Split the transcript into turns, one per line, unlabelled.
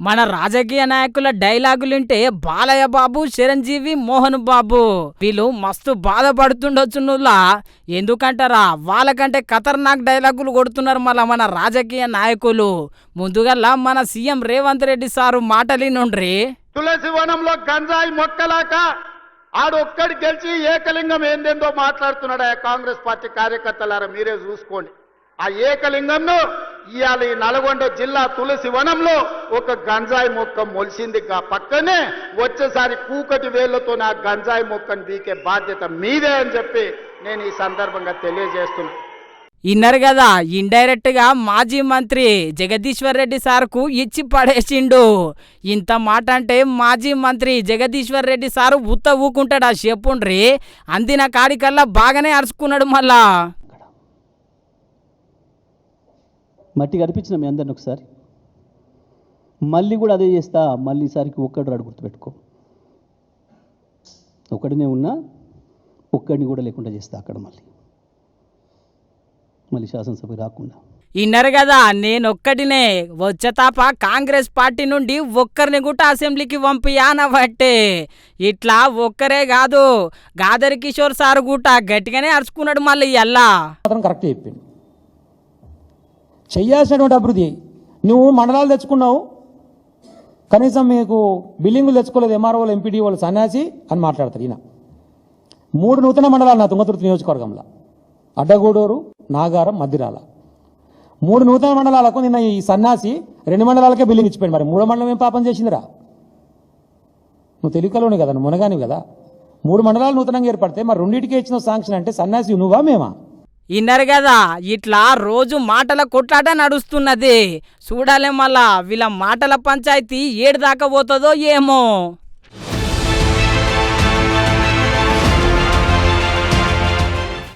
మన రాజకీయ నాయకుల డైలాగులుంటే బాలయ్య బాబు, చిరంజీవి, మోహన్ బాబు వీళ్ళు మస్తు బాధపడుతుండొచ్చు నువ్వులా. ఎందుకంటారా, వాళ్ళకంటే ఖతర్నాక్ డైలాగులు కొడుతున్నారు మళ్ళా మన రాజకీయ నాయకులు. ముందుగల్లా మన సీఎం రేవంత్ రెడ్డి సారు మాటలినుండ్రి.
తులసి వనంలో గంజాయి మొక్కలాక ఆడొక్కడి గెలిచి ఏకలింగం ఏందేందో మాట్లాడుతున్నాడు. ఆ కాంగ్రెస్ పార్టీ కార్యకర్తలారా మీరే చూసుకోండి. ఆ ఏకలింగంను ఇవాళ ఈ నల్గొండ జిల్లా తులసి వనంలో ఒక గంజాయి మొక్క మొలిసింది. పక్కనే వచ్చేసారి కూకటి వేళ్లతో ఆ గంజాయి మొక్కను బీకే బాధ్యత మీదే అని చెప్పి నేను ఈ సందర్భంగా తెలియజేస్తున్నా.
ఇన్నారు కదా, ఇండైరెక్ట్ గా మాజీ మంత్రి జగదీశ్వర్ రెడ్డి సార్కు ఇచ్చి పడేసిండు. ఇంత మాట అంటే మాజీ మంత్రి జగదీశ్వర్ రెడ్డి సారు ఉత్త ఊకుంటాడా చెప్పుండ్రి. అందిన కాడికల్లా బాగానే అరుచుకున్నాడు. మళ్ళా
మట్టి కనిపించిన మీ అందరిని ఒకసారి మళ్ళీ కూడా అదే చేస్తా. మళ్ళీ ఈసారికి ఒక్కడు రాడు, గుర్తుపెట్టుకో. ఒకడినే ఉన్నా ఒక్కడిని కూడా లేకుండా చేస్తా అక్కడ మళ్ళీ శాసనసభకి రాకుండా.
ఇన్నారు కదా, నేనొక్కడినే వచ్చేతాప కాంగ్రెస్ పార్టీ నుండి ఒక్కరిని కూడా అసెంబ్లీకి పంపియానబట్టే. ఇట్లా ఒక్కరే కాదు, గాదరి కిషోర్ సార్ కూడా గట్టిగానే అరుచుకున్నాడు. మళ్ళీ ఎల్లా
కరెక్ట్ చెప్పింది. చెయ్యాల్సినటువంటి అభివృద్ధి నువ్వు మండలాలు తెచ్చుకున్నావు, కనీసం మీకు బిల్డింగులు తెచ్చుకోలేదు. ఎంఆర్ఓలు, ఎంపీడీ వాళ్ళు సన్యాసి అని మాట్లాడతారు. ఈయన 3 నూతన మండలాలు నా తుంగతుర్తి నియోజకవర్గంలో, అడ్డగూడూరు, నాగారం, మద్దిరాల 3 నూతన మండలాలకు నిన్న ఈ సన్యాసి 2 మండలాలకే బిల్డింగ్ ఇచ్చిపోయింది. మరి 3వ మండలం ఏం పాపం చేసిందిరా? నువ్వు తెలుగులోనే కదా, నువ్వు మునగానివి కదా. 3 మండలాలు నూతనంగా ఏర్పడితే మరి 2టికే ఇచ్చిన శాంక్షన్ అంటే సన్యాసి నువ్వా మేమా?
ఇన్నారు కదా, ఇట్లా రోజు మాటల కొట్లాట నడుస్తున్నది. చూడాలి మళ్ళా వీళ్ళ మాటల పంచాయతీ ఏడు దాకా పోతుందో ఏమో.